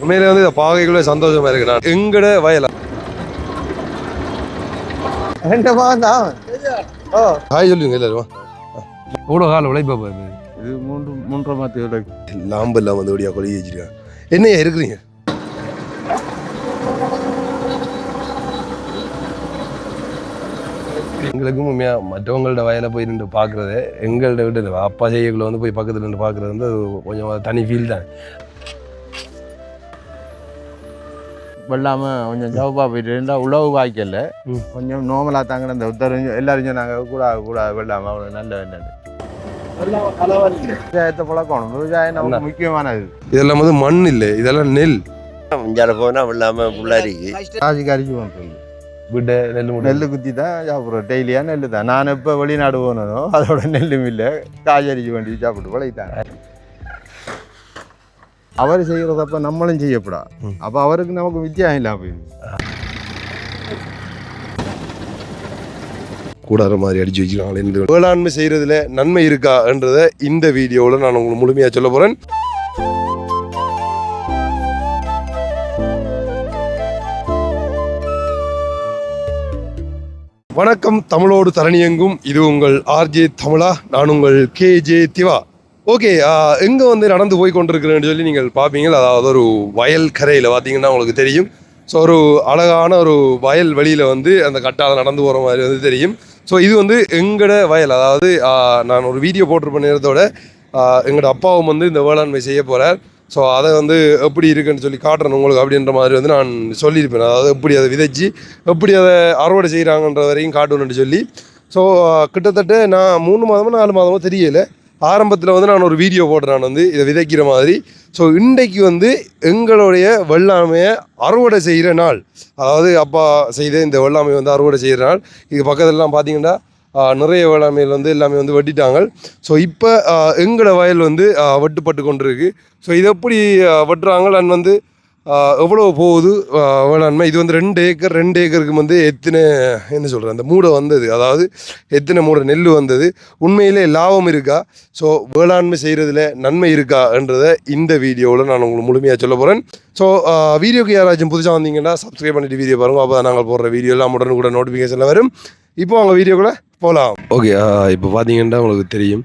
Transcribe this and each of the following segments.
உண்மையிலே வந்து இதை பார்க்கக்குள்ளே சந்தோஷமா இருக்கு. நான் எங்கட வயலா ஹாய் சொல்லுங்க எல்லாரும். எவ்வளோ கால உழைப்பா பாரு. இது 3.5 மாதம் லாம்பு இல்லாமல் வந்து ஒடியா கொழுகி வச்சிருக்காங்க. என்னையா இருக்கிறீங்க? எங்களுக்கும் உண்மையாக மற்றவங்கள்ட்ட வயலை போய் நின்று பார்க்குறது எங்கள்கிட்ட விட்டு அப்பா செய்யக்குள்ள வந்து போய் பக்கத்தில் நின்று பார்க்குறது வந்து கொஞ்சம் தனி ஃபீல் தான். வெள்ளாமல் கொஞ்சம் ஜவப்பா போயிட்டு இருந்தால் உழவு வாய்க்கல கொஞ்சம் நோமலாக தாங்க இந்த உத்தரவு எல்லாரும் நாங்கள் கூட வெள்ளாமல் அவ்வளோ நல்ல வேண்டாது. விவசாயத்தை பழக்கணும். விவசாயம் நமக்கு முக்கியமானது. இதெல்லாம் வந்து மண் இல்லை, இதெல்லாம் நெல். முஞ்சால போனால் வெள்ளாமல் புள்ளாரிக்கு கறிச்சு பண்ணுறது விட நெல் குத்தி தான் சாப்பிட்றோம். டெய்லியாக நெல் தான். நான் இப்போ வெளிநாடு போனதோ அதோட நெல்லும் இல்லை, காய்கறிக்கு வேண்டி சாப்பிட்டு பழகிட்டாங்க. அவர் செய்கிறதப்ப நம்மளும் செய்யப்படா. அப்போ அவருக்கு நமக்கு வித்தியாசம் இல்லாம போயிடுது. கூடாத மாதிரி அடிச்சு வச்சுருக்காங்களே. வேளாண்மை செய்கிறதுல நன்மை இருக்கான்றதை இந்த வீடியோவில் நான் உங்களுக்கு முழுமையாக சொல்ல போகிறேன். வணக்கம், தமிழோடு தரணியெங்கும். இது உங்கள் ஆர்ஜே தமிழா, நான் உங்கள் கேஜே திவா. ஓகே, எங்கே வந்து நடந்து போய் கொண்டிருக்கிறேன்னு சொல்லி நீங்கள் பார்ப்பீங்க. அதாவது ஒரு வயல் கரையில் பார்த்தீங்கன்னா உங்களுக்கு தெரியும். ஸோ ஒரு அழகான ஒரு வயல் வெளியில் வந்து அந்த கட்டால் நடந்து போகிற மாதிரி வந்து தெரியும். ஸோ இது வந்து எங்களோட வயல். அதாவது நான் ஒரு வீடியோ போட்டிருப்ப நேரத்தோட எங்களோட அப்பாவும் வந்து இந்த வேளாண்மை செய்ய போகிறார். ஸோ அதை வந்து எப்படி இருக்குன்னு சொல்லி காட்டுறேன் உங்களுக்கு அப்படின்ற மாதிரி வந்து நான் சொல்லியிருப்பேன். அதாவது எப்படி அதை விதைச்சி எப்படி அதை அறுவடை செய்கிறாங்கன்ற வரையும் காட்டணுன்னு சொல்லி. ஸோ கிட்டத்தட்ட நான் 3 மாதமோ 4 மாதமோ தெரியலை. ஆரம்பத்தில் வந்து நான் ஒரு வீடியோ போடுறேன், நான் வந்து இதை விதைக்கிற மாதிரி. ஸோ இன்றைக்கு வந்து எங்களுடைய வெள்ளாமையை அறுவடை செய்கிற நாள். அதாவது அப்பா செய்த இந்த வெள்ளாமை வந்து அறுவடை செய்கிற நாள். இது பக்கத்துலலாம் பார்த்தீங்கன்னா நிறைய வேளாண்மையில் வந்து எல்லாமே வந்து வெட்டிட்டாங்க. ஸோ இப்போ எங்களோட வயல் வந்து வெட்டுப்பட்டு கொண்டிருக்கு. ஸோ இது எப்படி வெட்டுறாங்க அண்ட் வந்து எவ்வளோ போகுது வேளாண்மை. இது வந்து 2 ஏக்கர். 2 ஏக்கருக்கு வந்து எத்தனை என்ன சொல்கிறேன் அந்த மூடை வந்தது, அதாவது எத்தனை மூடை நெல் வந்தது, உண்மையிலே லாபம் இருக்கா, ஸோ வேளாண்மை செய்கிறதுல நன்மை இருக்கான்றதை இந்த வீடியோவில் நான் உங்களுக்கு முழுமையாக சொல்ல போகிறேன். ஸோ வீடியோக்கு யாராச்சும் புதுசாக வந்தீங்கன்னா சப்ஸ்கிரைப் பண்ணிவிட்டு வீடியோ பாருங்கள். அப்போ நாங்கள் போடுற வீடியோ எல்லாம் உடனுக்குடன் நோட்டிஃபிகேஷனில் வரும். இப்போ அவங்க வீடியோக்குள்ளே போகலாம். ஓகே, இப்போ பார்த்தீங்கன்னா உங்களுக்கு தெரியும்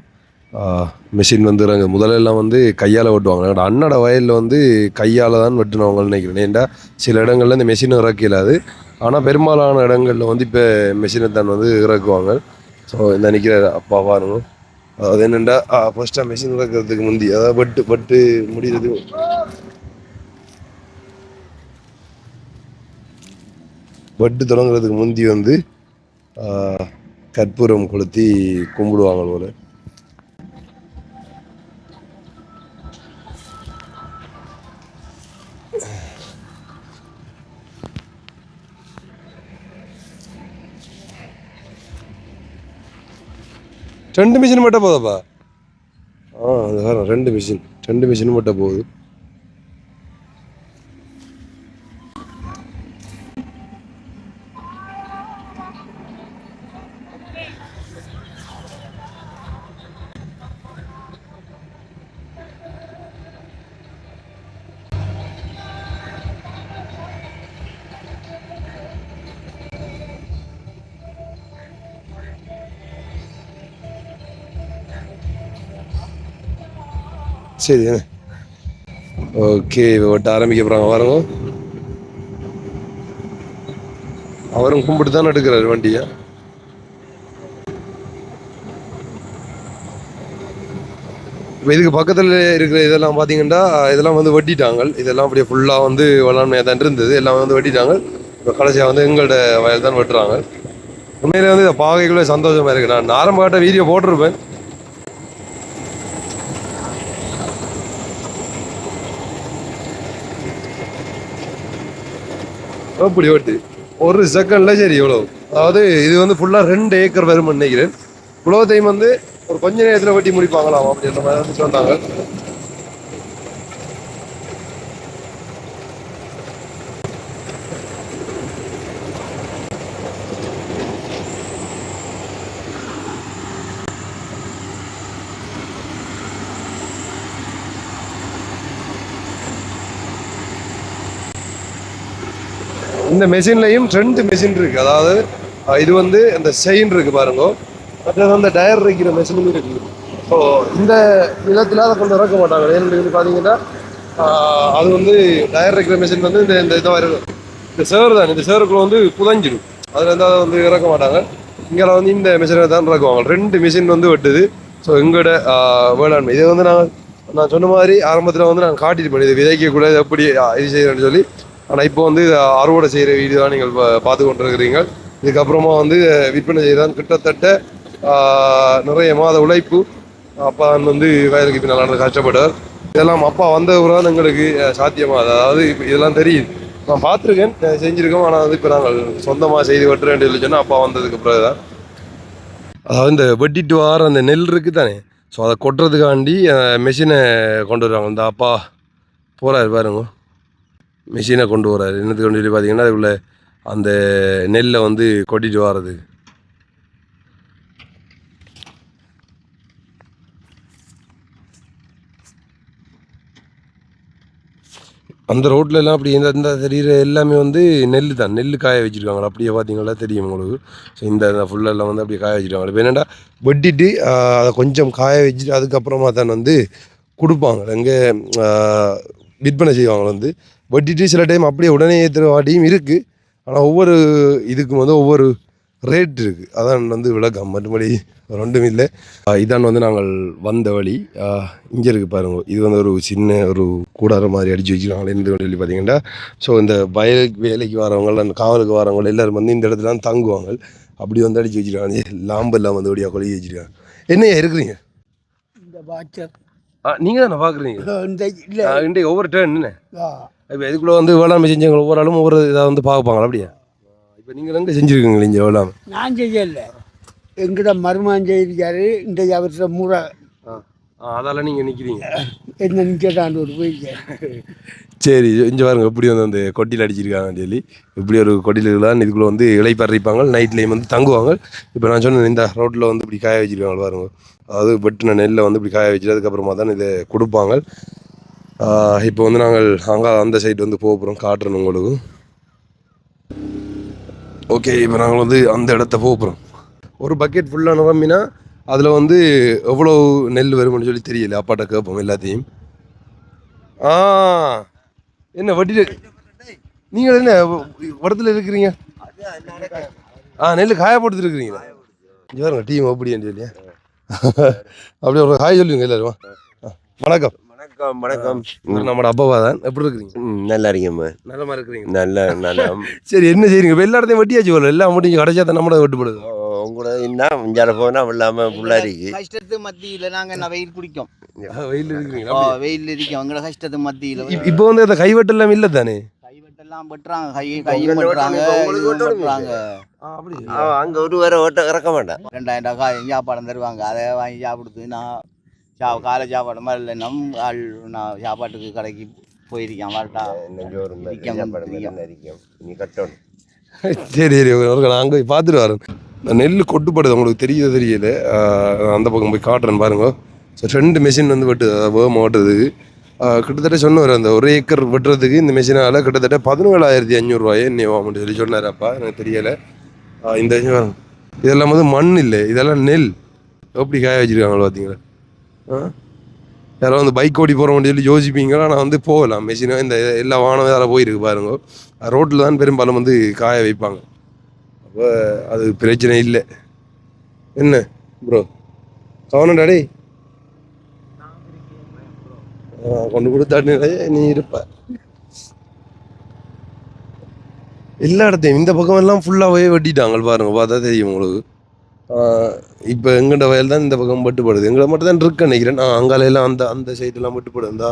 மிஷின் வந்துடுறாங்க. முதலெல்லாம் வந்து கையால் வெட்டுவாங்க. என்னோட அண்ணோட வயலில் வந்து கையால் தான் வெட்டினவங்கன்னு நினைக்கிறேன். ஏன்டா சில இடங்களில் இந்த மிஷினை இறக்கலாது, ஆனால் பெரும்பாலான இடங்களில் வந்து இப்போ மிஷினை தான் வந்து இறக்குவாங்க. ஸோ இந்த நிற்கிற அப்பா பாருங்க, அது என்னென்னா ஃபஸ்ட்டாக மிஷின் இறக்கிறதுக்கு முந்தி, அதாவது வெட்டு முடிகிறது வெட்டு தொடங்குறதுக்கு முந்தி வந்து கற்பூரம் கொளுத்தி கும்பிடுவாங்க போல. ரெண்டு மிஷின் மட்டும் போதாப்பா? அது வேறு 2 மிஷின் மட்டும் போகுது. சரி, ஓகே, வெட்ட ஆரம்பிக்க போகிறாங்க பாருங்க. அவரும் கும்பிட்டு தான் எடுக்கிறாரு வண்டியை. இப்போ இதுக்கு பக்கத்தில் இருக்கிற இதெல்லாம் பார்த்தீங்கன்னா இதெல்லாம் வந்து வெட்டிட்டாங்க. இதெல்லாம் அப்படியே ஃபுல்லாக வந்து வேளாண்மையாக தான் இருந்தது, எல்லாம் வந்து வெட்டிட்டாங்க. இப்போ கடைசியாக வந்து எங்களோட வயல் தான் வெட்டுறாங்க. உண்மையிலே வந்து இதை பார்க்கக்குள்ளே சந்தோஷமாக இருக்குது. நான் ஆரம்ப காட்ட வீடியோ போட்டிருப்பேன். அப்படி வெட்டு ஒரு செகண்ட்ல சரி இவ்வளோ. அதாவது இது வந்து ஃபுல்லாக 2 ஏக்கர் வரும் நினைக்கிறேன். இவ்வளோத்தையும் வந்து ஒரு கொஞ்ச நேரத்தில் வெட்டி முடிப்பாங்களாம் அப்படின்ற மாதிரி வந்து சொன்னாங்க. இந்த மெஷின்லையும் 2 மெஷின் இருக்குது. அதாவது இது வந்து இந்த செயின் இருக்குது பாருங்க, மற்றது அந்த டயர் இருக்கிற மெஷினும் இருக்குது. ஸோ இந்த நிலத்தில் அதை கொண்டு இறக்க மாட்டாங்க. ஏன்னு பார்த்தீங்கன்னா அது வந்து டயர் இருக்கிற மெஷின் வந்து இந்த இதாக இருக்கும், இந்த சேர் தான், இந்த சேருக்குள்ள வந்து புதஞ்சிடும். அதில் வந்து அதை வந்து இறக்க மாட்டாங்க. இங்கே வந்து இந்த மிஷினை தான் இறக்குவாங்க. 2 மிஷின் வந்து வெட்டுது. ஸோ எங்களோட வேளாண்மை இதை வந்து நான் சொன்ன மாதிரி ஆரம்பத்தில் வந்து நான் காட்டிட்டு பண்ணி இது விதைக்கக்கூட எப்படி இது செய்யறேன்னு சொல்லி. ஆனால் இப்போ வந்து அறுவடை செய்கிற வீடியோ தான் நீங்கள் பார்த்து கொண்டிருக்கிறீங்க. இதுக்கப்புறமா வந்து விற்பனை செய்யதான் கிட்டத்தட்ட நிறைய மாத உழைப்பு. அப்பா வந்து வயலுக்கு இப்போ நல்லா கஷ்டப்பட்டார். இதெல்லாம் அப்பா வந்த தான் எங்களுக்கு சாத்தியமாக, அதாவது இப்போ இதெல்லாம் தெரியுது. நான் பார்த்துருக்கேன், செஞ்சுருக்கோம். ஆனால் வந்து இப்போ நாங்கள் சொந்தமாக செய்து வெட்டுறேன் சொல்லி சொன்னால் அப்பா வந்ததுக்கு பிறகு தான். அதாவது இந்த வெட்டிட்டு வார அந்த நெல் இருக்குது தானே, ஸோ அதை கொட்டுறதுக்காண்டி மெஷினை கொண்டு வருவாங்க. இந்த அப்பா போகிறாரு பாருங்க, மெஷினை கொண்டு வராரு. என்னத்துக்கு கொண்டு சொல்லி பார்த்தீங்கன்னா அதுக்குள்ள அந்த நெல்லை வந்து கொட்டிட்டு வர்றதுக்கு. அந்த ரோட்ல எல்லாம் அப்படி இந்த தெரிகிற எல்லாமே வந்து நெல் தான், நெல் காய வச்சுருக்காங்களா அப்படியே பார்த்தீங்களா தெரியும் உங்களுக்கு. ஸோ இந்த ஃபுல்லெல்லாம் வந்து அப்படியே காய வச்சுருக்காங்க. இப்போ என்னென்னா வெட்டிட்டு அதை கொஞ்சம் காய வச்சுட்டு அதுக்கப்புறமா தான் வந்து கொடுப்பாங்க. எங்கே விற்பனை செய்வாங்க. வந்து வெட்டிட்டு சில டைம் அப்படியே உடனே ஏற்றுற வாட்டியும் இருக்குது. ஆனால் ஒவ்வொரு இதுக்கும் வந்து ஒவ்வொரு ரேட் இருக்குது. அதான் வந்து விளக்கம், மற்றபடி ரெண்டும் இல்லை. இதான் வந்து நாங்கள் வந்த வழி. இங்கே இருக்குது பாருங்க, இது வந்து ஒரு சின்ன ஒரு கூடார மாதிரி அடித்து வச்சுருக்காங்க. எந்த சொல்லி பார்த்தீங்கன்னா, ஸோ இந்த வயலுக்கு வேலைக்கு வரவங்க அந்த காவலுக்கு வரவங்க எல்லோரும் வந்து இந்த இடத்துல தான் தங்குவாங்க. அப்படி வந்து அடித்து வச்சுருக்காங்க. லாம்பெல்லாம் வந்து அப்படியே கொழுகி வச்சுருக்காங்க. என்னையா இருக்கிறீங்க? இந்த வாட்சர் நீங்கள் தானே பார்க்குறீங்க? இன்றைக்கு ஒவ்வொரு டேர்ன் என்ன இப்போ இதுக்குள்ளே வந்து வேளாண்மை செஞ்சவங்க ஒவ்வொரு ஆளும் ஒவ்வொரு இதாக வந்து பார்ப்பாங்களா அப்படியா? இப்போ நீங்கள் எங்கே செஞ்சுருக்கீங்க இங்கே வேளாண்மை? நான் செய்யல, எங்கிட்ட மருமகன் செய்திருக்காரு. இந்த அவர்கிட்ட முறை அதால் நீங்கள் நிற்கிறீங்க, என்ன நிற்கட்டாண்டு ஒரு போயிருக்கேன். சரி. இங்கே பாருங்க எப்படி வந்து அந்த கொட்டியில் அடிச்சிருக்காங்க சொல்லி. இப்படி ஒரு கொட்டிலாம் இதுக்குள்ளே வந்து இலைப்பறிப்பாங்க, நைட்லேயும் வந்து தங்குவாங்க. இப்போ நான் சொன்னேன் இந்த ரோட்டில் வந்து இப்படி காய வச்சுருக்காங்க பாருங்க. அதாவது வெட்டின நெல்லை வந்து இப்படி காய வச்சுட்டு அதுக்கப்புறமா தான் இதை கொடுப்பாங்க. இப்போ வந்து நாங்கள் அங்கே அந்த சைடு வந்து போகிறோம், காட்டுறோம் உங்களுக்கு. ஓகே, இப்போ நாங்கள் வந்து அந்த இடத்த போகிறோம். ஒரு பக்கெட் ஃபுல்லாக நிரம்பினா அதில் வந்து எவ்வளோ நெல் வரும்னு சொல்லி தெரியல. அப்பாட்ட கேட்போம் எல்லாத்தையும். என்ன வட்டியில் நீங்கள் என்ன இடத்துல இருக்கிறீங்க? நெல் காய போட்டு இருக்கிறீங்களா? இங்கே பாருங்க டீம் அப்படியான்னு சொல்லியா அப்படியே ஒரு காய் சொல்லுவீங்க எல்லாரும். வணக்கம். வணக்கம். வணக்கம். நம்மளோட அப்பாவா தான். எப்படி இருக்கிறீங்க? நல்லா இருக்கேம்மா. நல்லமா இருக்கிறீங்க? நல்லா. சரி, என்ன செய்றீங்க இப்போ? எல்லா இடத்தையும் வட்டியாச்சு போல, எல்லாம் முடிஞ்சு கடைசியாக தான் நம்மளோட வெட்டுப்படுது. உங்களோட என்ன இஞ்சால போனா இல்லாம புள்ளாரிக்கு கஷ்டத்து மத்தியில நாங்க என்ன வெயில் குடிக்கும். வெயில் இருக்கிறீங்களா? வெயில் இருக்கோம் எங்களை கஷ்டத்து மத்தியில. இப்போ வந்து அந்த கைவெட்டெல்லாம் இல்லை தானே? கைவெட்டெல்லாம் வெட்டுறாங்க, கையும் வெட்டுறாங்க, வெட்டுறாங்க. அப்படி அங்க ஒரு வேற ஓட்ட இறக்க மாட்டேன். 2000 காய் சாப்பாடு தருவாங்க, அதை வாங்கி சாப்பிடுது. நான் காலை சாப்பாடு மாதிரி இல்லை, நான் சாப்பாட்டுக்கு கடைக்கு போயிருக்கேன். வரட்டா நீ கட்டணும். சரி நான் அங்கே போய் பார்த்துட்டு வரேன். நெல் கொட்டுப்படுது, உங்களுக்கு தெரியல. அந்த பக்கம் போய் காட்டுறேன் பாருங்க. ஸோ 2 மெஷின் வந்து வெட்டு வேகமாக வெட்டுறதுக்கு கிட்டத்தட்ட சொன்னார். அந்த 1 ஏக்கர் வெட்டுறதுக்கு இந்த மெஷினால் கிட்டத்தட்ட 17,500 ரூபாயே என்னையோன்னு சொல்லி சொன்னார் அப்பா. எனக்கு தெரியலை. இந்த இதெல்லாம் வந்து மண் இல்லை, இதெல்லாம் நெல். எப்படி காய வச்சுருக்காங்களோ பார்த்தீங்களா? யாராவது வந்து பைக் ஓடி போகிறோம்னு சொல்லி யோசிப்பீங்க. ஆனால் வந்து போகலாம் மெஷினாக. இந்த எல்லா வாகனம் வேறு போயிருக்கு பாருங்க. ரோட்டில் தான் பெரும்பாலும் வந்து காய வைப்பாங்க. அப்போ அது பிரச்சனை இல்லை. என்ன ப்ரோ கவனம் டாடி கொண்டு கொடுத்தாட்டு நீ இருப்ப. எல்லா இடத்தையும் இந்த பக்கம் எல்லாம் ஃபுல்லாகவே வெட்டிட்டாங்க பாருங்க, பார்த்தா தெரியும் உங்களுக்கு. இப்போ எங்கள்கிட்ட வயல் தான் இந்த பக்கம் வெட்டுப்படுது. எங்களை மட்டும் தான் இருக்கு நினைக்கிறேன். அங்காலையெல்லாம் அந்த சைடெல்லாம் வெட்டுப்படுந்தா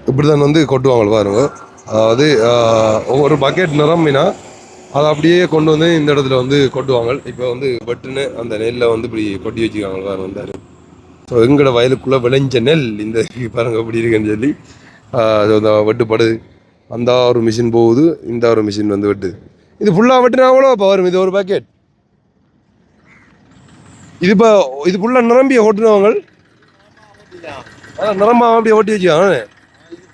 இப்படி தான் வந்து கொட்டுவாங்க பாருங்க. அதாவது ஒவ்வொரு பக்கெட் நிரம்பினா அதை அப்படியே கொண்டு வந்து இந்த இடத்துல வந்து கொட்டுவாங்க. இப்போ வந்து வெட்டுன்னு அந்த நெல்லை வந்து இப்படி கொட்டி வச்சுக்காங்க பாருங்க வந்தாரு. ஸோ எங்களோட வயலுக்குள்ளே விளைஞ்ச நெல் இந்த பாருங்க எப்படி இருக்குன்னு சொல்லி வெட்டுப்படுது. அந்த ஒரு மிஷின் போகுது, இந்த ஒரு மிஷின் வந்து வெட்டுது. இது ஃபுல்லாக வெட்டுனா அவ்வளோ இப்போ வரும். இது ஒரு பேக்கெட். இது ஃபுல்லாக நிரம்பிய ஓட்டுனவங்க நிரம்பாம அப்படியே ஓட்டி வச்சுக்காங்க.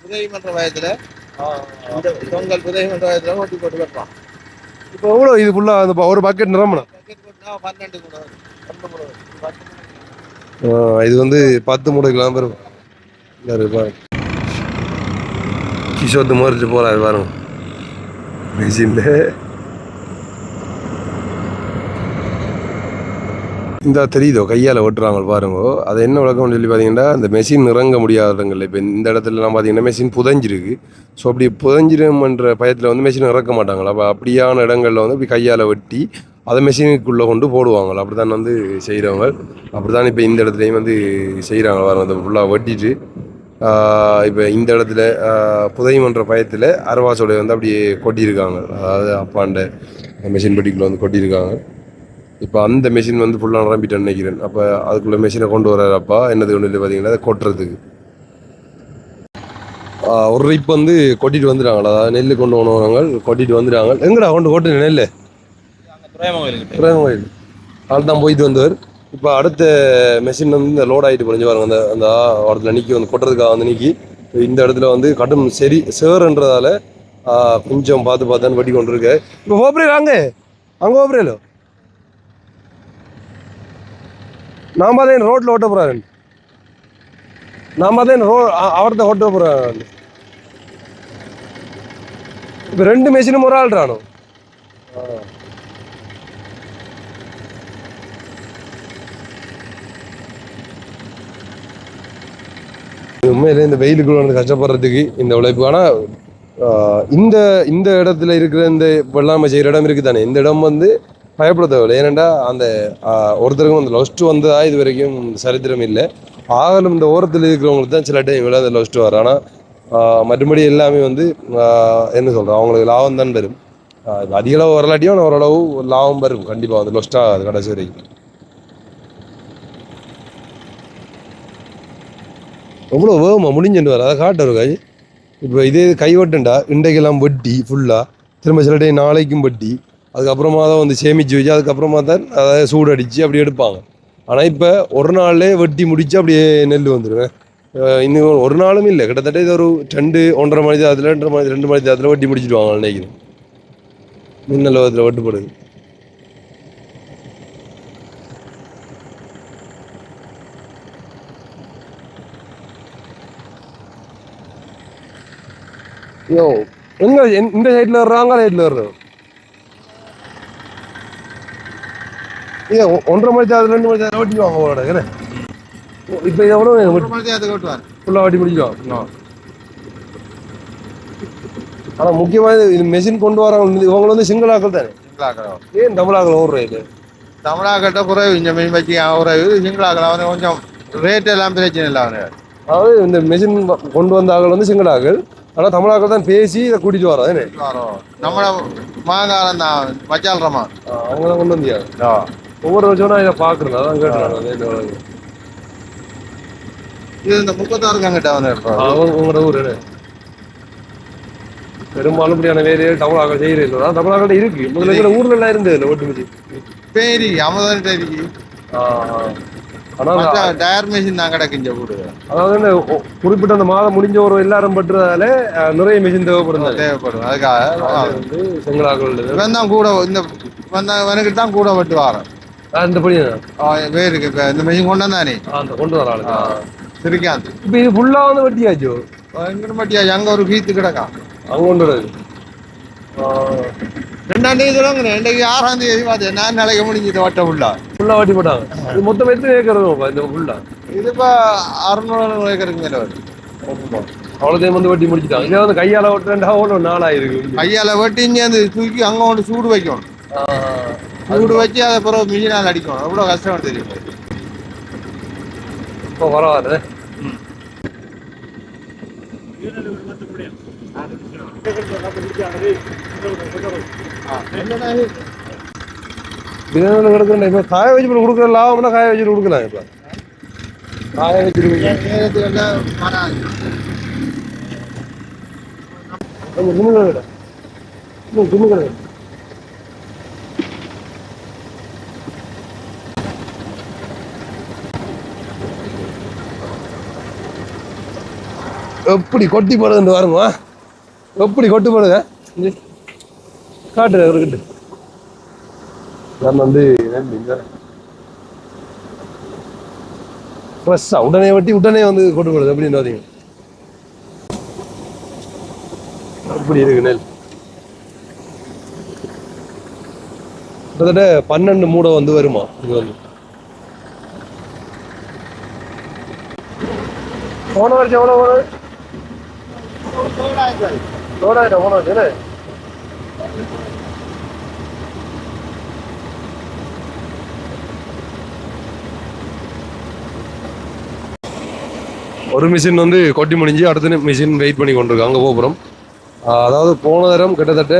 உதவி பண்ற வயதுல இந்த பொங்கல் புதை மண்டபத்தில் ஓட்டி போட்டு வைப்பான். இப்போ எவ்வளோ இது ஃபுல்லாக அந்த ஒரு பக்கெட் நிரம்பணும்? பக்கெட் போட்டுனா 12 கூட வரும். 12 கூட வரும். 10 கூட இது வந்து 10 மூடைக்கெல்லாம் பெரும். இந்த பாருங்க கிஷோத்து மாறிட்டு போகிறாரு பாருங்க மிஷினில். இந்த தெரியுதோ கையால் ஓட்டுறாங்க பாருங்க. அது என்ன விளக்கம்னு சொல்லி பார்த்தீங்கன்னா, அந்த மெஷின் இறங்க முடியாத இடங்கள்ல இப்போ இந்த இடத்துலலாம் பார்த்தீங்கன்னா மெஷின் புதஞ்சிருக்கு. ஸோ அப்படி புதஞ்சிருமன்ற பயத்தில் வந்து மெஷின் இறக்க மாட்டாங்களா. அப்போ அப்படியான இடங்களில் வந்து இப்படி கையால் வெட்டி அதை மெஷினுக்குள்ளே கொண்டு போடுவாங்களா. அப்படி தான் வந்து செய்கிறவங்க. அப்படி தான் இப்போ இந்த இடத்துலையும் வந்து செய்கிறாங்க பாருங்க. அந்த ஃபுல்லாக வெட்டிட்டு இப்போ இந்த இடத்துல புதைமன்ற பயத்தில் அரவாசோடைய வந்து அப்படியே கொட்டியிருக்காங்க. அதாவது அப்பாண்ட மெஷின் பெட்டிக்குள்ளே வந்து கொட்டியிருக்காங்க. இப்போ அந்த மெஷின் வந்து ஃபுல்லாக நிரம்பிட்டு நினைக்கிறேன். அப்போ அதுக்குள்ளே மெஷினை கொண்டு வர்றப்பா என்னது ஒன்று இல்லை பார்த்தீங்கன்னா அதை கொட்டுறதுக்கு ஒரு ரிப் வந்து கொட்டிட்டு வந்துட்டாங்களா. அதாவது நெல் கொண்டு போனவங்க கொட்டிட்டு வந்துட்டாங்க. எங்கடா கொண்டு கொட்டு நெல் கோயில் ஆள் தான் போயிட்டு வந்தவர். இப்போ அடுத்த மெஷின் வந்து இந்த லோட் ஆகிட்டு புரிஞ்சு பாருங்க. அந்த அந்த இடத்துல நிற்கி வந்து கொட்டுறதுக்காக வந்து நிற்கி இந்த இடத்துல வந்து கடும் சரி சேருன்றதால கொஞ்சம் பார்த்து பார்த்தான்னு வெட்டி கொண்டு இருக்கு. இப்போ ஓப்பரேல் அங்கே ஓப்பரேலோ நான் பார்த்தேன் ரோட்டில் ஓட்ட போகிறாரு. நான் பார்த்தேன் அவர்தான் ஓட்ட போகிறாரு. இப்போ 2 மெஷினும் ஒரு ஆள்றானோ. உண்மையிலே இந்த வெயிலுக்குள்ள வந்து கஷ்டப்படுறதுக்கு இந்த உழைப்பு. ஆனால் இந்த இந்த இடத்துல இருக்கிற இந்த வெள்ளாமை செய்கிற இடம் இருக்குது தானே, இந்த இடம் வந்து பயப்பட தேவையில்லை. ஏனெண்டா அந்த ஒருத்தருக்கும் அந்த லொஸ்ட்டு வந்ததா இது வரைக்கும் சரித்திரம் இல்லை. ஆகலும் இந்த ஓரத்தில் இருக்கிறவங்களுக்கு தான் சில டைம் அந்த லொஸ்ட்டு வரும். ஆனால் மற்றபடி எல்லாமே வந்து என்ன சொல்கிறோம் அவங்களுக்கு லாபம் தான் வரும். அதிக அளவு வரலாட்டியும் ஓரளவு லாபம் வரும் கண்டிப்பாக. வந்து லொஸ்ட்டாக அது கடைசி வரைக்கும். எவ்வளோ வேகமாக முடிஞ்சுட்டு வர அதை காட்டு ஒரு காய். இப்போ இதே கை வெட்டுண்டா இண்டைக்கெல்லாம் வெட்டி ஃபுல்லாக திரும்ப சில டைம் நாளைக்கும் வெட்டி அதுக்கப்புறமா தான் வந்து சேமித்து வச்சு அதுக்கப்புறமா தான் அதை சூடு அடித்து அப்படி எடுப்பாங்க. ஆனால் இப்போ ஒரு நாள்லே வெட்டி முடித்து அப்படியே நெல் வந்துடுவேன். இன்னும் ஒரு நாளும் இல்லை, கிட்டத்தட்ட இது ஒரு 2-1.5 மணி நேரத்தில் 2 மணி நேரத்தில் வெட்டி முடிச்சுடுவாங்க நினைக்கிறேன். மின்னல் வேகத்தில் வெட்டுப்படுது. ஐயோ எங்க இந்த சைட்ல வர்றாங்க சைட்ல வர்றோம். ஏன் 1.5 மணி நேரம் 2 மணி நேரம் ஓட்டிடுவாங்க உங்களோட. இப்போ இதை எவ்வளோ ஃபுல்லாக ஓட்டி முடிச்சுடுவாங்க. ஆனால் முக்கியமாக இது மெஷின் கொண்டு வரவங்க இவங்க வந்து சிங்கிள் ஆக்கள் தானே. ஏன் தமிழ் ஆக்கள் ஓடுறேன் இது தமிழாக்கிட்ட குறைவு இந்த மீன் வச்சு குறைவு. சிங்களாக்கள் அவனை கொஞ்சம் ரேட் எல்லாம் பிரச்சனை இல்லை அவனு. அதாவது இந்த மெஷின் கொண்டு வந்த ஆக்கள் வந்து சிங்கிள் ஆக்கள். ஆனால் தமிழாக்கள் தான் பேசி இதை கூட்டிட்டு வரோம். நம்மள மாங்காலம் தான் வச்சால்றமா அவங்க தான் கொண்டு வந்தியா. ஒவ்வொரு வருஷம் இதை பார்க்குறேன். அதான் கேட்டுறாங்க. இது இந்த 36 அங்கிட்ட அவன் உங்களோட ஊர் பெரும்பாலும் இப்படியான வேலையை தமிழாக்கள் செய்யறது. தமிழாக்கள் இருக்கு முதல்ல ஊர்ல எல்லாம் இருந்தது இல்லை ஓட்டு மிஷின் பேரி அமதான் இருக்கு. ஆனால் டயர் மிஷின் தான் கிடக்குஞ்ச ஊரு. அதாவது இந்த குறிப்பிட்ட அந்த மாதம் முடிஞ்ச ஒரு எல்லாரும் பட்டுறதால நிறைய மிஷின் தேவைப்படும். அதுக்காக வந்து செங்கலாக்கள் இவன் தான் கூட இந்த வந்தவனுக்கு தான் கூட வெட்டு வாரேன். இந்த படி வேருக்கு இப்போ இந்த மிஷின் கொண்டு வந்தானே அந்த கொண்டு வராங்க சிரிக்காந்து. இப்போ இது ஃபுல்லா வந்து வட்டியாச்சு. எங்கிட்ட வட்டியாச்சு. அங்கே ஒரு கீத்து கிடக்கான் அங்கே கொண்டு வராது. 2ஆம் தேதி சொல்லுங்க. 6ஆம் தேதி பார்த்து நான் நிலைக்க முடிஞ்சது வட்ட ஃபுல்லா வட்டி போட்டாங்க. இது மொத்தம் எத்தனை ஏக்கர் இந்த ஃபுல்லா? இது இப்போ 600 ஏக்கருக்கு மேலே வருது. அவ்வளோதையும் வந்து வட்டி முடிச்சுட்டாங்க. இதே வந்து கையால் ஓட்டுறேன்டா அவ்வளோ நாளாயிருக்கு. கையால் வெட்டி இங்கே அந்த தூக்கி அங்கே கொண்டு சூடு வைக்கணும். சூடு வச்சு அதை பிறகு மிஷினால் அடிக்கணும். எவ்வளோ கஷ்டம் தெரியும். இப்போ பரவாயில்ல. கிடக்குறேன். இப்போ காய வச்சு கொடுக்குற லாபம்னா காய வச்சு கொடுக்கலாம். இப்போ காய வச்சு எப்படி கொட்டி போடுறது பாருங்க. எப்படி கொட்டு போடுங்க காட்டு அவர்கிட்ட நான் வந்து ஃப்ரெஷ்ஷா உடனே வெட்டி உடனே வந்து கொட்டு போடுது அப்படின்னு பார்த்தீங்க அப்படி இருக்கு நெல் கிட்டத்தட்ட 12 மூடை வந்து வருமா இது வந்து போன வருஷம் எவ்வளோ தோடாயிரம் போன வருஷம் ஒரு மிஷின் வந்து கொட்டி முடிஞ்சு அடுத்த மிஷின் வெயிட் பண்ணி கொண்டிருக்கு அங்கே போகிறோம் அதாவது போன தரம் கிட்டத்தட்ட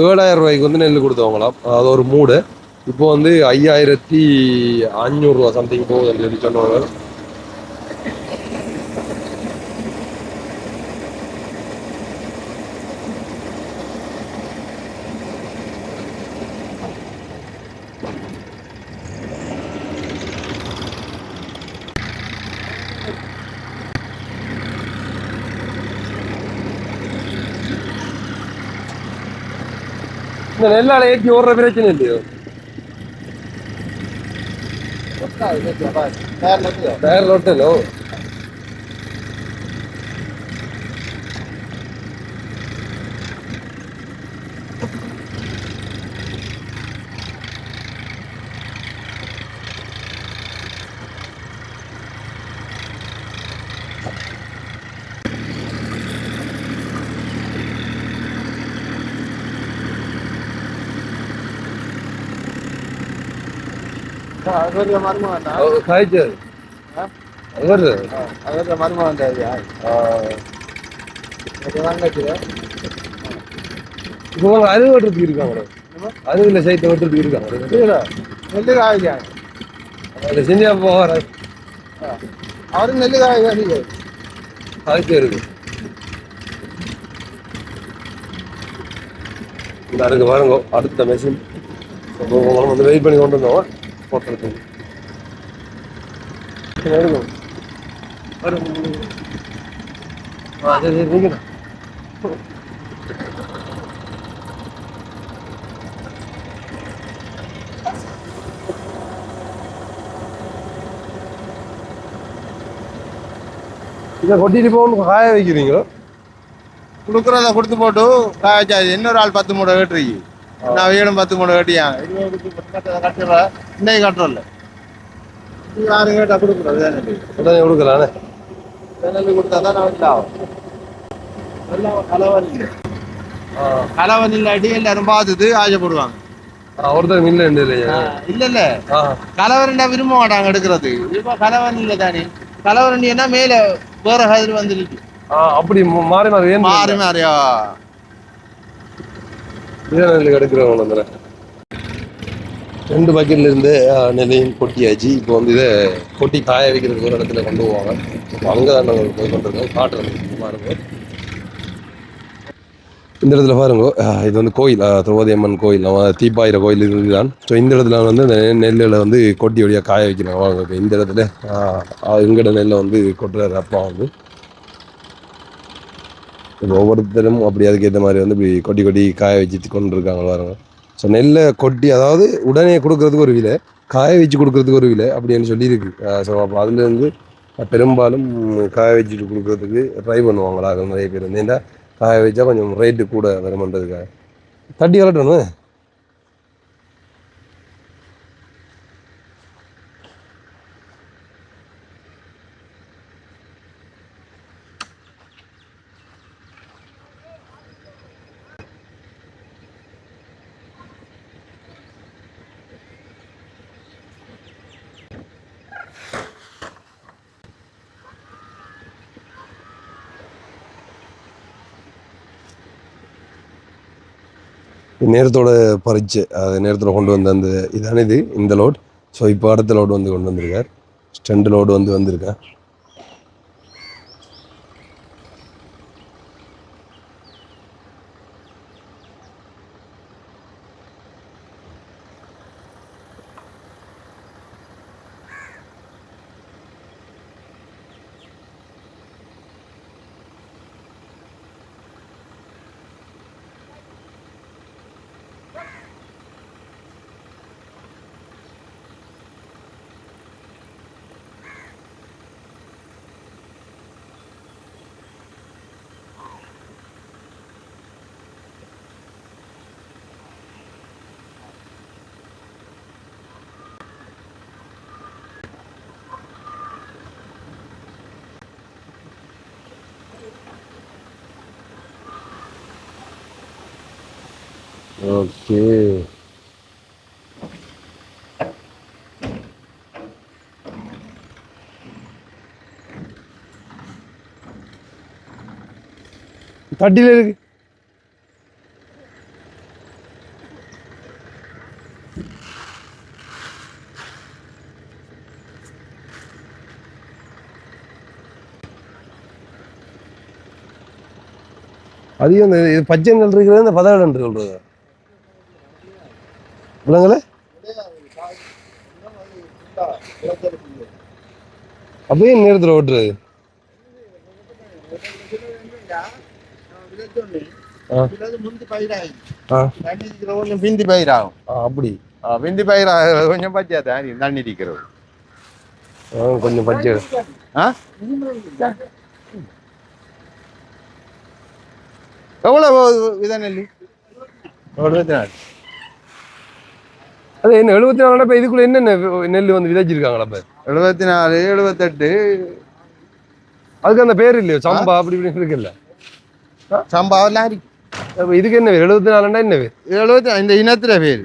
7,000 ரூபாய்க்கு வந்து நெல் கொடுத்தவங்களாம் அது ஒரு மூடு இப்போ வந்து 5,500 ரூபா சம்திங் போகுதுன்னு சொல்லி சொன்னவங்க இந்த நெல்லால ஏற்றி ஓடுற பிரச்சனை இல்லையோ டயர் லொட்டலோ அவருடைய மருமகன் தான். காய்ச்சல் வருது அவருடைய மருமகன் தான் ஐயா. இது வாங்கச்சு. இப்போ அவங்க அறுவை வெட்டுறதுக்கு இருக்காங்க அறுவையில் சைத்தை வெட்டுறதுக்கு இருக்காங்க நெல்லு காய்ச்சா அதில் செஞ்சா போகிற அவரும் நெல்லு காய்ச்சி காய்ச்சல் இருக்கு இந்த அதுக்கு பாருங்க அடுத்த மெஷின் வந்து வெயிட் பண்ணி கொண்டு வந்தோம் போட்டுறதுக்கு எடுக்கும் சரி சரி நீங்க இதை கொட்டிட்டு போகணும் காய வைக்கிறீங்களோ கொடுக்குறத கொடுத்து போட்டு காய்ச்சா இன்னொரு ஆள் 10 மூடை கட்டுறீங்க நான் வீடும் 10 மூடை கட்டியாங்க கட்டுற இன்னைக்கு கட்டுறல யாரும் கேட்டா கொடுக்குறது உடனே கொடுக்கலானே நெல் கொடுத்தா தான் நான் ஆகும் எல்லாம் கலவன் இல்லை கலவன் இல்லாட்டி எல்லாரும் பார்த்துட்டு ஆசைப்படுவாங்க ஒருத்தர் மில்ல இல்லையா இல்ல இல்ல கலவரண்டா விரும்ப மாட்டாங்க எடுக்கிறது இப்ப கலவன் இல்லை தானே கலவரண்டினா மேல வேற கதிர் வந்துருக்கு அப்படி மாறி மாறி மாறி மாறியா நெல் எடுக்கிறவங்க 2 பக்கெட்ல இருந்து நெல்லையும் கொட்டியாச்சு இப்போ வந்து இதை கொட்டி காய வைக்கிறதுக்கு ஒரு இடத்துல கொண்டு போவாங்க அங்கே தான் நாங்கள் போய் கொண்டிருக்கோம் காட்டுறது பாருங்க இந்த இடத்துல பாருங்க இது வந்து கோயில் திரௌபதி அம்மன் கோயில் நம்ம தீப்பாயிர கோயில் இதுதான் ஸோ இந்த இடத்துல வந்து இந்த நெல்லில் வந்து கொட்டி வழியாக காய வைக்கிறாங்க வாங்க இப்போ இந்த இடத்துல எங்கட நெல்லை வந்து கொட்டுறாரு அப்பா வந்து இப்போ ஒவ்வொருத்தரும் அப்படி அதுக்கேற்ற மாதிரி வந்து இப்படி கொட்டி கொட்டி காய வச்சு கொண்டு இருக்காங்க பாருங்க ஸோ நெல்லை கொட்டி அதாவது உடனே கொடுக்கறதுக்கு ஒரு விலை காய வச்சு கொடுக்கறதுக்கு ஒரு விலை அப்படின்னு சொல்லியிருக்கு ஸோ அப்போ அதுலேருந்து பெரும்பாலும் காய வச்சுட்டு கொடுக்கறதுக்கு ட்ரை பண்ணுவாங்களா அது நிறைய பேர் வந்து ஏன்னா காய வச்சா கொஞ்சம் ரேட்டு கூட வருமானதுக்காக தட்டி கலட்டணும் நேரத்தோட பறிச்சு அது நேரத்தில் கொண்டு வந்த அந்த இதான இது இந்த லோட் ஸோ இப்போ அடுத்த லோடு வந்து கொண்டு வந்திருக்கார் ஸ்டெண்ட் லோடு வந்து வந்திருக்கேன் ஓகே. தட்டில இருக்கு. அதிகம் இந்த பச்சைங்கள் இருக்கிறது இந்த பதவிடன் சொல்றது விலங்குல அப்படியே நேரத்தில் ஓட்டுறது. பிந்தி பயிராகும். அப்படி பிந்தி பயிராக கொஞ்சம் பச்சை தண்ணி இருக்கிறது. கொஞ்சம் பச்சை. எவ்வளவு வித நெல்? 74. அது என்ன 74? இப்போ இதுக்குள்ள என்னென்ன நெல் வந்து விதைச்சிருக்காங்களா? இப்போ 74, 78. அதுக்கு அந்த பேர் இல்லையோ, சம்பா அப்படி இப்படின்னு இருக்குல்ல. சம்பாவெல்லாம் இருக்கு. இதுக்கு என்ன பேர்? 74ண்டா என்ன பேர்? 70 இந்த இனத்துல பேர்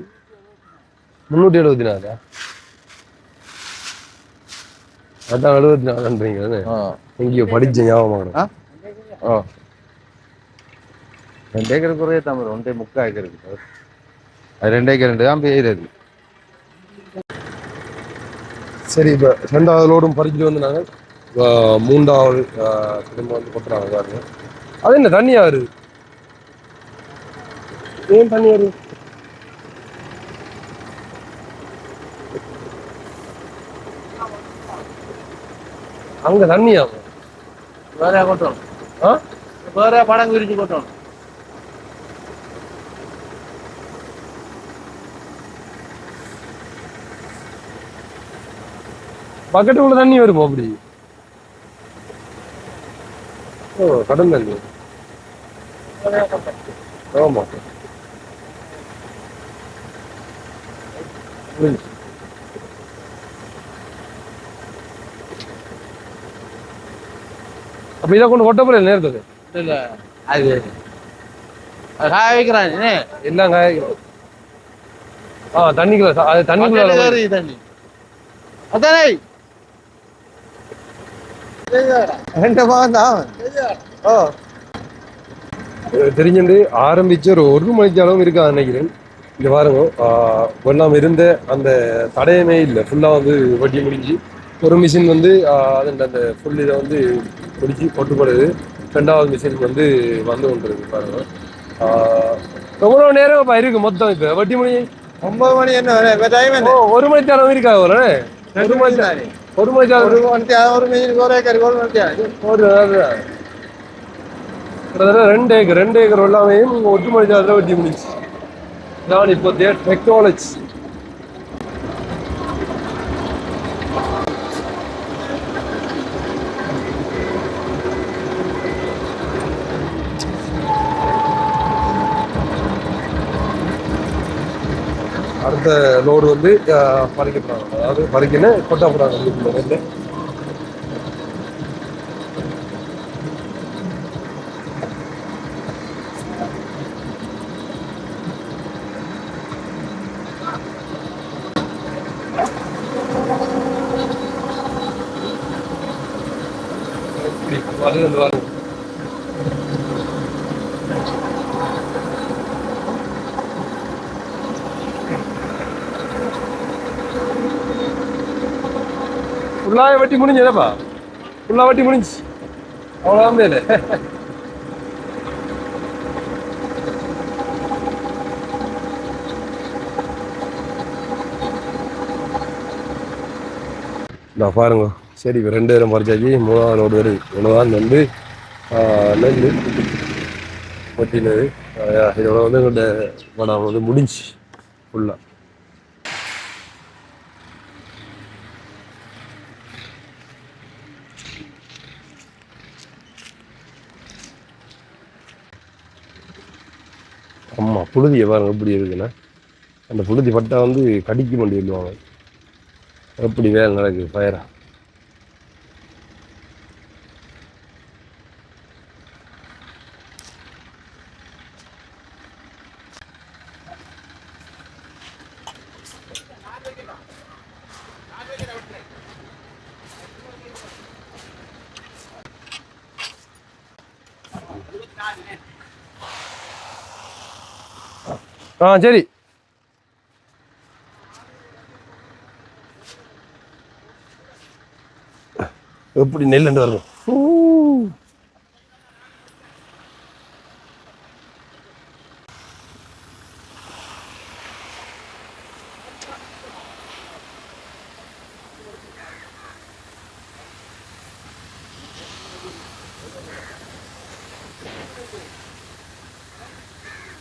374. அதான் 74ன்றீங்க. எங்கேயோ படிச்ச ஞாபகம். 2 ஏக்கர் குறைய தமிழ் 1.3 ஏக்கர் இருக்கு. அது 2 ஏக்கர் தான் பெய்யுறது. சரி, இப்போ 2வது லோடும் பறிச்சுட்டு வந்து நாங்கள் 3வது திரும்ப வந்து கொட்டுறாங்க பாருங்க. அது என்ன தண்ணியா வருது? ஏன் தண்ணி வருது? அங்க தண்ணியா வேற கொட்டணும். வேற படம் விரிச்சு கொட்டணும். பக்கெட்டுக்குள்ள தண்ணி வருமோ அப்படி? ஓ, கடல் தண்ணி. ஆமா. அப்ப இதை கொண்டு கொட்ட போறேன் நேரத்துக்கு. இல்ல அது காய வைக்கிறான் எல்லாம் காய வைக்கிறோம். தண்ணிக்குள்ள அது தண்ணிக்குள்ள தண்ணி அதானே 2 மாதம் தான். தெரிஞ்சுட்டு ஆரம்பிச்ச ஒரு மணிக்கு அளவும் இருக்காது நினைக்கிறேன். இங்க பாருங்க, எல்லாம் இருந்த அந்த தடையமே இல்லை. ஃபுல்லா வந்து வட்டி முடிஞ்சு ஒரு மிஷின் வந்து அந்த ஃபுல் இதை வந்து முடிச்சு கொட்டுப்படுது. 2வது மிஷின் வந்து கொண்டிருக்கு பாருங்க. எவ்வளவு நேரம் இப்போ இருக்கு மொத்தம்? இப்போ வட்டி முடிஞ்சு 9 மணி என்ன டைம் என்ன? 1 மணி நேரம் இருக்காது. ஒரு மணி நேரம் 1 மணி நேரம் ஒரு மீன் ஒரு ஏக்கர் ஒரு கிட்டத்தட்ட 2 ஏக்கர் 2 ஏக்கர் எல்லாமே 1 மணி நேரத்தில் வட்டி முடிச்சு. நான் இப்போ டெக்னாலஜி. அடுத்த லோடு வந்து பறிக்கப்படுறாங்க, அதாவது பறிக்கணும் கொட்டா போறாங்க. வருது ஃபுல்லாக வட்டி முடிஞ்சதுப்பா. ஃபுல்லாக வட்டி முடிஞ்சு அவ்வளோதான் மேலே. நான் பாருங்க. சரி, இப்போ 2 பேரும் பறிச்சாச்சு. 3வது லோடு வருது. 1 வந்து நெல் வட்டினது. இதோட வந்து எங்கள்கிட்ட படம் வந்து முடிஞ்சு ஃபுல்லாக. ஆமாம், புழுதியை பாருங்க எப்படி இருக்குன்னா, அந்த புழுதி பட்டா வந்து கடிக்க மாட்டி சொல்லுவாங்க. எப்படி வேலை நடக்குது ஃபயரா. ஆ சரி. எப்படி நெல் வரும்.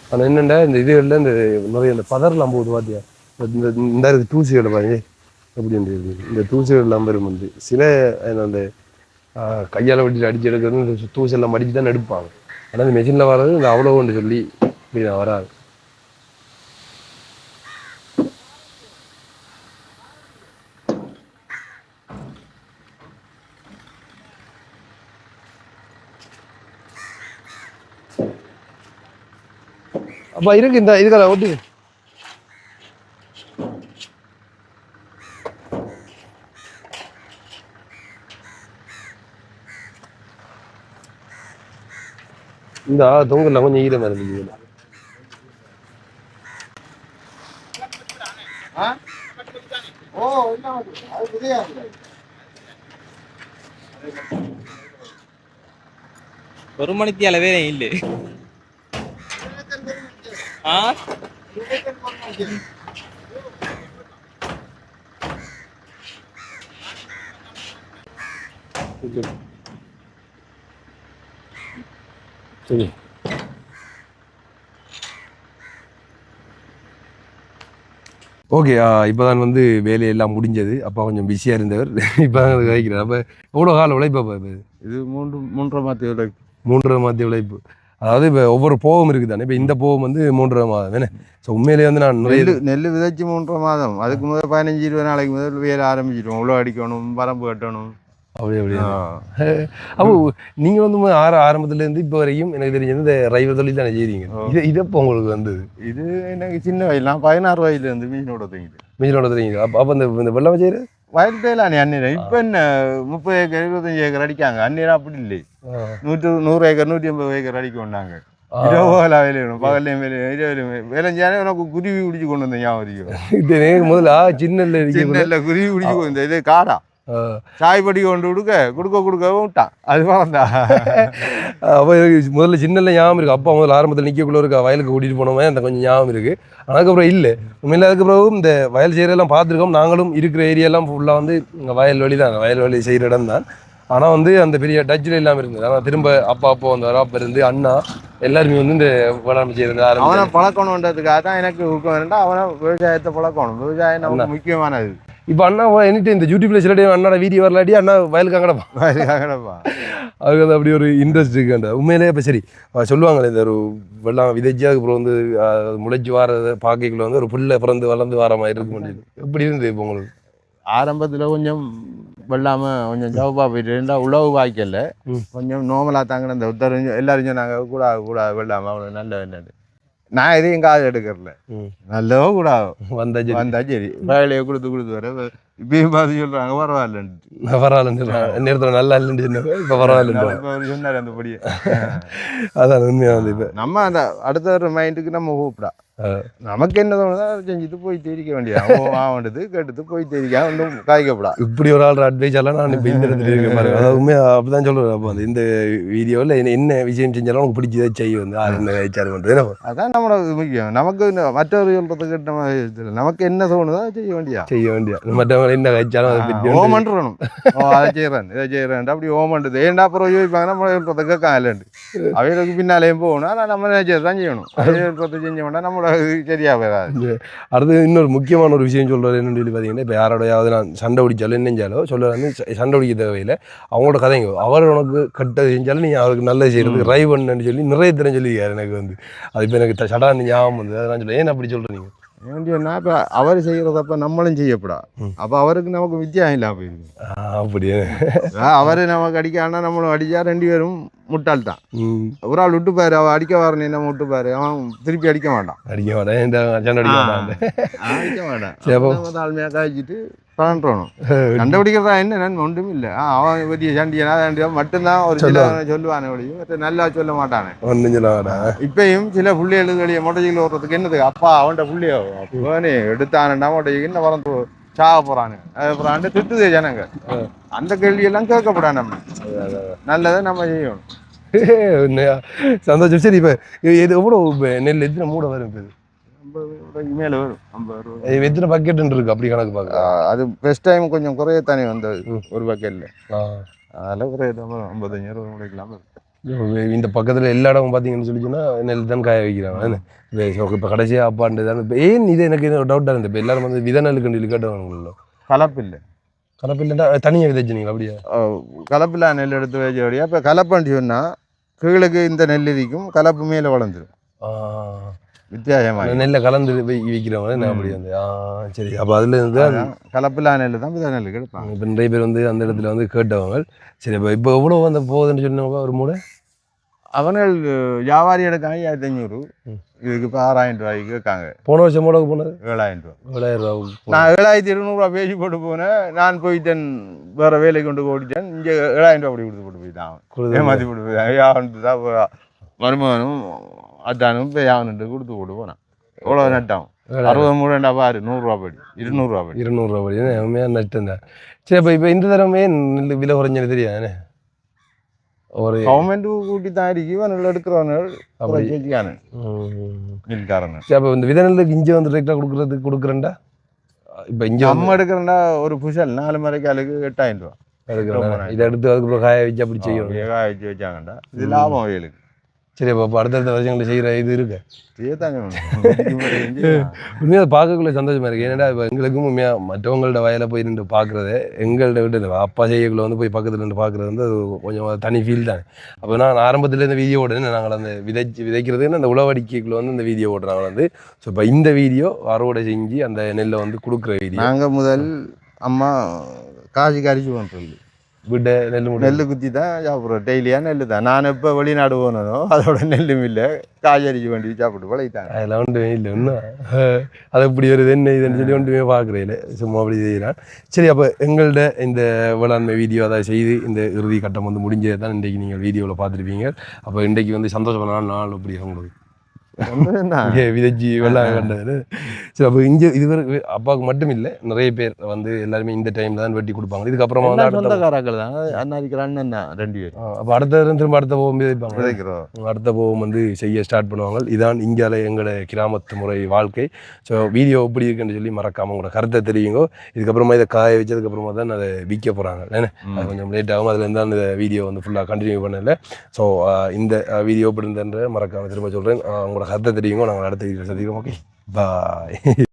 ஆனால் என்னென்னா இந்த இதுகளில் இந்த நிறைய இந்த பதர்லாம் போகுது பார்த்தியா, இந்த தூசிகளை பாருங்க எப்படி இந்த தூசிகள்லாம் வரும் வந்து சில அந்த கையால் வெட்டிட்டு அடிச்சு எடுக்கிறது இந்த தூசெல்லாம் மடித்து தான் எடுப்பாங்க. ஆனால் இந்த மெஷினில் வர்றது இந்த அவ்வளோ ஒன்று சொல்லி இப்படி நான் வராது. அப்பா இருக்கு இந்த இதுக்காக ஒட்டி இந்த தொங்கல்ல கொஞ்சம் ஈரமா இருந்துச்சு. ஒரு மணிக்கு அளவே இல்லை. சரி ஓகே. இப்போ தான் வந்து வேலையெல்லாம் முடிஞ்சது. அப்பா கொஞ்சம் பிஸியாக இருந்தவர். இப்போ தான் கிடைக்கிறார். அப்போ எவ்வளோ கால உழைப்பா இது 3.5 மாத உழைப்பு. 3.5 மாத உழைப்பு. அதாவது இப்போ ஒவ்வொரு போகம் இருக்குது தானே. இப்போ இந்த போகம் வந்து 3.5 மாதம் வேணே. ஸோ உண்மையிலேயே வந்து நான் நெல் விதைச்சு 3.5 மாதம். அதுக்கு முதல் 15-20 நாளைக்கு முதல் வேலை ஆரம்பிச்சிடுவோம். உழவு அடிக்கணும், வரம்பு கட்டணும். அப்படியே அப்போ நீங்கள் வந்து ஆரம்பத்துலேருந்து இப்போ வரைக்கும் எனக்கு தெரிஞ்சது இந்த ரயில்வே தொழில் தானே செய்றீங்க. இது எப்போ உங்களுக்கு வந்தது? இது எனக்கு சின்ன வயல். நான் 16 வயதுலேருந்து மீனோட தங்கிட்டு. மீனோட தெரியுங்க. அப்போ இந்த வெள்ளம் செய்கிற வயல் தேலானே அந்நேரம். இப்போ என்ன 30 ஏக்கர் 25 ஏக்கர் அடிக்காங்க. அந்நேரம் அப்படி இல்லை. 100 ஏக்கர் 150 ஏக்கர் அடிக்க வந்தாங்க. இரவுல வேலை வேணும், பகல்லையும் வேலை இரவுலையும் வேலை செஞ்சாலே உனக்கு குருவி பிடிச்சி கொண்டு வந்தேன். ஞாபகம் முதல்ல சின்ன குருவி பிடிச்சி கொண்டு வந்தேன். இது காடா சாய்படி கொண்டு கொடுக்க விட்டான். அது வளர்ந்தா அப்போ முதல்ல சின்னல ஞாபகம் இருக்குது. அப்பா முதல்ல ஆரம்பத்தில் நிற்கக்குள்ள இருக்க வயலுக்கு கூட்டிகிட்டு போனோமே அந்த கொஞ்சம் ஞாபகம் இருக்குது. அதுக்கப்புறம் இல்லை உண்மையில. அதுக்கப்புறம் இந்த வயல் செய்கிறதெல்லாம் பார்த்துருக்கோம். நாங்களும் இருக்கிற ஏரியாலாம் ஃபுல்லாக வந்து இங்கே வயல்வெளி தான், வயல்வெளி செய்கிற இடம் தான். ஆனால் வந்து அந்த பெரிய டச்சில் இல்லாமல் இருந்தது. ஆனால் திரும்ப அப்பா அந்த அப்பா இருந்து அண்ணா எல்லாருமே வந்து இந்த வேளாண்மை செய்கிறது அவனை பழக்கணுன்றதுக்காக தான் எனக்கு ஊக்கம் வேண்டாம். அவனை விவசாயத்தை பழக்கணும். விவசாயம் நமக்கு முக்கியமானது. இப்போ அண்ணா என்னட்டு இந்த யூடியூப்ல சில டைம் அண்ணாட வீடியோ வரலாட்டி அண்ணா வயலுக்கு அங்கடப்பா அதுக்கு வந்து அப்படி ஒரு இன்ட்ரெஸ்ட் இருக்குன்ற உண்மையிலேயே. இப்போ சரி சொல்லுவாங்களே இந்த ஒரு வெள்ளம் விதைச்சி அதுக்கப்புறம் வந்து முளைச்சி வாரதை பார்க்கக்குள்ள வந்து ஒரு புல்லை பிறந்து வளர்ந்து வர மாதிரி இருக்க முடியுது. எப்படி இருந்தது இப்போ உங்களுக்கு? ஆரம்பத்தில் கொஞ்சம் வெள்ளாமல் கொஞ்சம் ஜவப்பா போயிட்டு இருந்தால் உழவு வாய்க்கல. கொஞ்சம் நோமலாக தாங்கின இந்த உத்தரவு எல்லாரும் சொன்னாங்க கூட வெள்ளாமல் அவ்வளோ நல்ல என்னது. நான் எதையும் காது எடுக்கிறல. நல்லவோ கூட வந்தா சரி வேலையை கொடுத்து வர. இப்பயும் பார்த்து சொல்றாங்க பரவாயில்லன்னு நேரத்தில் நல்லா இல்லைன்னு இப்போ பரவாயில்ல சொன்னார் அந்தபடியே. அதான் உண்மையாக வந்து இப்போ நம்ம அந்த அடுத்த ஒரு மைண்டுக்கு நம்ம கூப்பிடா நமக்கு என்ன தோணுதோ செஞ்சுட்டு போய் தெரிவிக்க வேண்டியது கேட்டு போய் தெரிவிக்க ஒன்றும் காய்க்கப்படா. இப்படி ஒரு ஆள் அட்வைஸ் எல்லாம் நான் இப்போ இந்த இடத்துல இருக்க பாருங்க. அதாவது உண்மையாக அப்படிதான் சொல்லுவேன். அப்போ வந்து இந்த வீடியோவில் என்ன விஷயம் செஞ்சாலும் உங்களுக்கு பிடிச்சதை செய்ய வந்து என்ன விசாரம் பண்ணுறது அதான் நம்மளோட முக்கியம். நமக்கு மற்றொரு சொல்றது கேட்ட மாதிரி நமக்கு என்ன தோணுதோ செய்ய வேண்டிய மற்றவங்க என்ன கழிச்சாலும் அதை பற்றி ஓமன்றணும். அதை செய்கிறேன் இதை செய்கிறேன் அப்படி ஓமன்றது ஏன்டா அப்புறம் யோசிப்பாங்க. நம்ம சொல்றதை கேட்காங்க இல்லைண்டு அவைகளுக்கு பின்னாலேயும் போகணும். ஆனால் நம்ம தான் செய்யணும். அதை செஞ்ச வேண்டாம் நம்மளோட சரியா வராது. அடுத்து இன்னொரு முக்கியமான ஒரு விஷயம் சொல்கிறது என்னன்னு சொல்லி பார்த்தீங்கன்னா, இப்போ யாரோடையாவது நான் சண்டை பிடிச்சாலும் என்னஞ்சாலோ சொல்ல வந்து சண்டை பிடிக்க தேவையில்லை. அவங்களோட கதைங்க அவர் உனக்கு கெட்டது செஞ்சாலும் நீங்கள் அவருக்கு நல்லது செய்கிறதுக்கு ட்ரை பண்ணுன்னு சொல்லி நிறைய தினம் சொல்லியிருக்காரு எனக்கு வந்து. அது இப்போ எனக்கு சடான்னு ஞாபகம் வந்து அதை நான் சொல்ல ஏன் அப்படி சொல்கிறீங்க வேண்டியன்னா இப்போ அவர் செய்கிறதப்ப நம்மளும் செய்யப்படா. அப்போ அவருக்கு நமக்கு வித்தியாசம் இல்லாமல் போயிருக்கு. அப்படியே அவர் நமக்கு அடிக்கானா நம்மளும் அடித்தா 2 பேரும் முட்டாள் தான். ம். ஒரு ஆள் விட்டு பாரு, அவன் அடிக்க வரணும் என்ன விட்டு பாரு, அவன் திருப்பி அடிக்க மாட்டான். அடிக்க மாட்டேன் இந்த சண்டை அடிக்க மாட்டேன் அடிக்க மாட்டான். சரி, அப்போ தாழ்மையாக காய்ச்சிட்டு பண்றோம். கண்டுபிடிக்கிறதா என்ன நன்மை ஒன்றும் இல்லை. அவன் பெரிய சண்டியனா மட்டும்தான் ஒரு சில சொல்லுவானே ஒழியும், மற்ற நல்லா சொல்ல மாட்டானே. ஒன்றும் சொல்ல மாட்டேன். இப்பயும் சில புள்ளிகளுக்கு வெளியே மொட்டைச்சிகள் ஓடுறதுக்கு என்னது, அப்பா அவன்கிட்ட புள்ளியோ அப்போனே எடுத்தானண்டா மொட்டைக்கு என்ன வரந்து சாக போறானு அப்புறம் திட்டுதே ஜனங்க. அந்த கேள்வியெல்லாம் கேட்கப்படாது. நம்ம நல்லதை நம்ம செய்யணும். உண்மையா? சந்தோஷம். சரி, இப்போ இது எவ்வளோ நெல் எத்தனை மூடை வரும்? இப்போ 50 மேல வரும். 50 எத்தனை பக்கெட் இருக்கு அப்படி கணக்கு பார்க்க? அது ஃபர்ஸ்ட் டைம் கொஞ்சம் குறையத்தானே வந்தது ஒரு பக்கெட்ல. அதில் குறைய 55 முடிக்கலாம். இந்த பக்கத்தில் எல்லா இடமும் பார்த்தீங்கன்னு சொல்லி சொன்னால் நெல் தான் காய வைக்கிறாங்க. இப்போ கடைசியாக அப்பாண்டு தான். இப்போ ஏன் இது எனக்கு டவுட்டாக இருந்தது. இப்போ எல்லாரும் வந்து வித நெல் கண்டு கேட்டவங்களோ கலப்பு இல்லை. கலப்பு இல்லைன்னா தனியாக விதைச்சினீங்களா? அப்படியா? கலப்பில்லா நெல் எடுத்து வச்சபடியா. இப்போ கலப்புன்னு சொன்னால் கீழுக்கு இந்த நெல் இருக்கும், கலப்பு மேலே வளர்ந்துடும். வித்தியாசமாக நெல்லை கலந்து விற்கிறவங்க என்ன அப்படி வந்து. சரி, அப்போ அதில் இருந்து கலப்பில்லா நெல் தான் வித நெல் கிடைப்பாங்க. இப்போ நிறைய பேர் வந்து அந்த இடத்துல வந்து கேட்டவங்க. சரி, இப்போ எவ்வளோ வந்து போகுதுன்னு சொன்னவங்க ஒரு மூடை? அவர்கள் வியாபாரி எடுக்காங்க 1500, இதுக்கு இப்போ 6000 ரூபாய்க்கு கேட்காங்க. போன வருஷம் மூடக்கு போனது 7000 ரூபா. 7000 ரூபா. நான் 7200 பேசி போட்டு போனேன். நான் போயிட்டேன், வேற வேலைக்கு கொண்டு ஓடிட்டேன். இங்கே 7000 ரூபா அப்படி கொடுத்து போட்டு போயிட்டான், ஏமாற்றி போட்டு போயிட்டான். யாவன் மருமகனும் அதானும் இப்போ யாவனுட்டு கொடுத்து போட்டு போனான். எவ்வளோ நட்டாகும்? 60 மூடா பாரு, 100 ரூபா படி, 200 ரூபா படி, 200 ரூபா படி. உண்மையாக நட்டம் தான். சரி, இப்போ இந்த தரமே நெல் விலை குறைஞ்சது தெரியாது. ஒரு கவர்மெண்ட் கூட்டி தான் இருக்கு, இவன் எடுக்கிறவர்கள் அப்படி கேட்கானு மின்காரன். சரி, அப்போ இந்த வித நெல்லுக்கு இஞ்சி வந்து டிரெக்டாக கொடுக்குறேன்டா. இப்போ இஞ்சி நம்ம எடுக்கிறேன்டா ஒரு புஷல் 4 மரைக்காலுக்கு 8000 ரூபா எடுக்கிறேன். இதை எடுத்து அதுக்கப்புறம் காய வச்சு அப்படி செய்யணும். காய வச்சு வச்சாங்கண்டா, இது லாபம் வயலுக்கு. சரி, அப்போ அடுத்தடுத்த வருஷங்களில் செய்கிற இது இருக்கு. செய்யத்தாங்க உண்மையாக அதை பார்க்கக்குள்ள சந்தோஷமாக இருக்குது. ஏன்னா இப்போ எங்களுக்கும் உண்மையாக மற்றவங்கள்ட்ட வயலை போய் நின்று பார்க்குறது, எங்கள்கிட்ட விட்டு அப்பா செய்யக்குள்ள வந்து போய் பக்கத்தில் நின்று பார்க்குறது வந்து அது கொஞ்சம் தனி ஃபீல் தான். அப்போ நான் ஆரம்பத்தில் இந்த வீடியோ ஓடுன்னு நாங்கள் அந்த விதைக்கிறதுன்னு அந்த உழவடிக்கைக்குள்ள வந்து இந்த வீடியோ ஓடுறாங்க வந்து. ஸோ இப்போ இந்த வீடியோ அறுவடை செஞ்சு அந்த நெல்லை வந்து கொடுக்குற வீடியோ. நாங்கள் முதல் அம்மா காய்ச்சி கரிச்சு பண்ணுறது விட நெல் குத்தி தான் சாப்பிட்றோம். டெய்லியாக நெல் தான். நான் எப்போ வெளிநாடு போனனோ அதோட நெல்லும் இல்லை, காய்கறிச்சு வண்டி சாப்பிட்டு பழகிட்டாங்க. அதெல்லாம் ஒன்றுமே இல்லை இன்னும். அது இப்படி வருது என்ன இதுன்னு சொல்லி ஒன்றுமே பார்க்குறேன், சும்மா அப்படி செய்கிறான். சரி, அப்போ எங்கள்கிட்ட இந்த வேளாண்மை வீடியோ அதை செய்து இந்த இறுதி கட்டம் வந்து முடிஞ்சது தான் இன்றைக்கு நீங்கள் வீடியோவில் பார்த்துருப்பீங்க. அப்போ இன்றைக்கு வந்து சந்தோஷமான நாள் அப்படி உங்களுக்கு விதைச்சி வெள்ளாங்க கண்டது. சரி, அப்போ இங்கே இதுவரை அப்பாவுக்கு மட்டும் இல்லை, நிறைய பேர் வந்து எல்லாருமே இந்த டைமில் தான் வெட்டி கொடுப்பாங்க. இதுக்கப்புறமா வந்து சொந்தக்காரர்கள் தான் அண்ணாதிக்கிற அண்ணன் தான் 2 பேர். அப்போ அடுத்த திரும்ப அடுத்த போகும் விதைப்பாங்க. அடுத்த போகும் வந்து செய்ய ஸ்டார்ட் பண்ணுவாங்க. இதான் இந்தியாவில் எங்களோட கிராமத்து முறை வாழ்க்கை. ஸோ வீடியோ எப்படி இருக்குன்னு சொல்லி மறக்காமல் உங்களோட கருத்தை தெரியுங்க. இதுக்கப்புறமா இதை காய வச்சதுக்கப்புறமா தான் அதை விற்க போகிறாங்க. ஏன்னா அது கொஞ்சம் லேட் ஆகும். அதுலேருந்து அந்த வீடியோ வந்து ஃபுல்லாக கண்டினியூ பண்ணல. ஸோ இந்த வீடியோ எப்படி இருந்தன்ற மறக்காமல் திரும்ப சொல்கிறேன். உங்களோட கருத்தை தெரியுங்க. நாங்கள் அடுத்த வீடியோ சந்திக்கிறோம். ஓகே, பாய்.